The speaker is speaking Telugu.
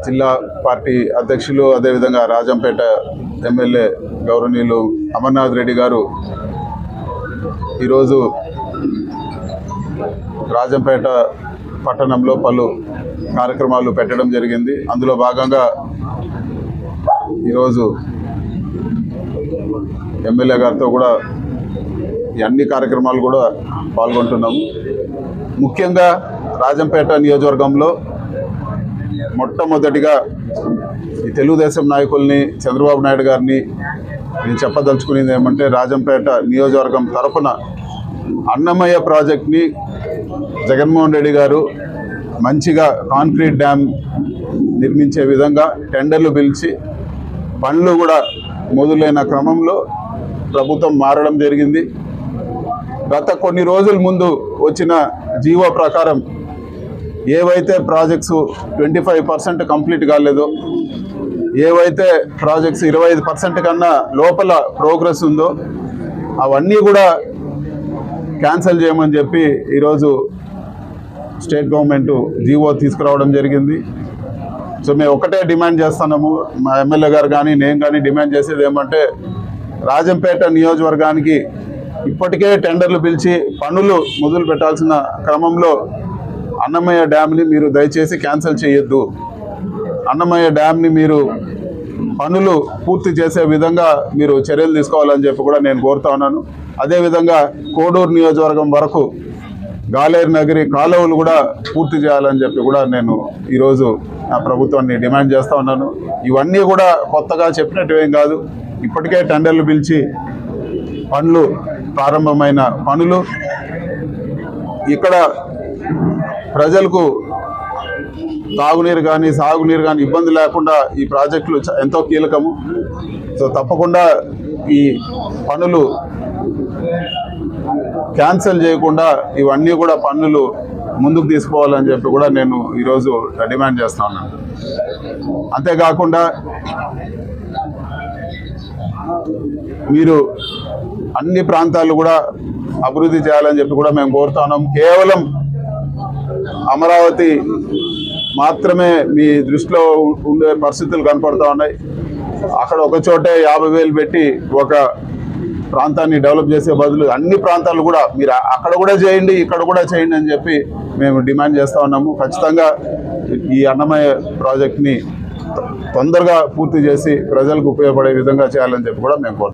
జిల్లా పార్టీ అధ్యక్షులు అదేవిధంగా రాజంపేట ఎమ్మెల్యే గౌరవనీయులు అమర్నాథ్ రెడ్డి గారు ఈరోజు రాజంపేట పట్టణంలో పలు కార్యక్రమాలు పెట్టడం జరిగింది. అందులో భాగంగా ఈరోజు ఎమ్మెల్యే గారితో కూడా ఈ అన్ని కార్యక్రమాలు కూడా పాల్గొంటున్నాము. ముఖ్యంగా రాజంపేట నియోజకవర్గంలో మొట్టమొదటిగా ఈ తెలుగుదేశం నాయకుల్ని చంద్రబాబు నాయుడు గారిని నేను చెప్పదలుచుకునేది ఏమంటే, రాజంపేట నియోజకవర్గం తరఫున అన్నమయ్య ప్రాజెక్ట్ని జగన్మోహన్ రెడ్డి గారు మంచిగా కాంక్రీట్ డ్యామ్ నిర్మించే విధంగా టెండర్లు పిలిచి పనులు కూడా మొదలైన క్రమంలో ప్రభుత్వం మారడం జరిగింది. గత కొన్ని రోజుల ముందు వచ్చిన జీవో ప్రకారం ఏవైతే ప్రాజెక్ట్స్ 25% కంప్లీట్ కాలేదో, ఏవైతే ప్రాజెక్ట్స్ 25% కన్నా లోపల ప్రోగ్రెస్ ఉందో అవన్నీ కూడా క్యాన్సిల్ చేయమని చెప్పి ఈరోజు స్టేట్ గవర్నమెంట్ జీవో తీసుకురావడం జరిగింది. సో మేము ఒకటే డిమాండ్ చేస్తున్నాము, మా ఎమ్మెల్యే గారు కానీ నేను కానీ డిమాండ్ చేసేది ఏమంటే, రాజంపేట నియోజకవర్గానికి ఇప్పటికే టెండర్లు పిలిచి పనులు మొదలు పెట్టాల్సిన క్రమంలో అన్నమయ్య డ్యామ్ని మీరు దయచేసి క్యాన్సిల్ చేయొద్దు. అన్నమయ్య డ్యామ్ని మీరు పనులు పూర్తి చేసే విధంగా మీరు చర్యలు తీసుకోవాలని చెప్పి కూడా నేను కోరుతా ఉన్నాను. అదేవిధంగా కోడూరు నియోజకవర్గం వరకు గాలేరు నగరి కాలువలు కూడా పూర్తి చేయాలని చెప్పి కూడా నేను ఈరోజు నా ప్రభుత్వాన్ని డిమాండ్ చేస్తూ ఉన్నాను. ఇవన్నీ కూడా కొత్తగా చెప్పినట్టువేం కాదు, ఇప్పటికే టెండర్లు పిలిచి పనులు ప్రారంభమైన పనులు. ఇక్కడ ప్రజలకు తాగునీరు కానీ సాగునీరు కానీ ఇబ్బంది లేకుండా ఈ ప్రాజెక్టులు ఎంతో కీలకము. సో తప్పకుండా ఈ పనులు క్యాన్సిల్ చేయకుండా ఇవన్నీ కూడా పనులు ముందుకు తీసుకోవాలని చెప్పి కూడా నేను ఈరోజు డిమాండ్ చేస్తా ఉన్నాను. అంతేకాకుండా మీరు అన్ని ప్రాంతాలు కూడా అభివృద్ధి చేయాలని చెప్పి కూడా మేము కోరుతా ఉన్నాం. కేవలం అమరావతి మాత్రమే మీ దృష్టిలో ఉండే పరిస్థితులు కనపడుతూ ఉన్నాయి. అక్కడ ఒక చోటే 50,000 పెట్టి ఒక ప్రాంతాన్ని డెవలప్ చేసే బదులు అన్ని ప్రాంతాలు కూడా మీరు అక్కడ కూడా చేయండి, ఇక్కడ కూడా చేయండి అని చెప్పి మేము డిమాండ్ చేస్తూ ఉన్నాము. ఖచ్చితంగా ఈ అన్నమయ్య ప్రాజెక్ట్ని తొందరగా పూర్తి చేసి ప్రజలకు ఉపయోగపడే విధంగా చేయాలని చెప్పి కూడా మేము కోరుతాం.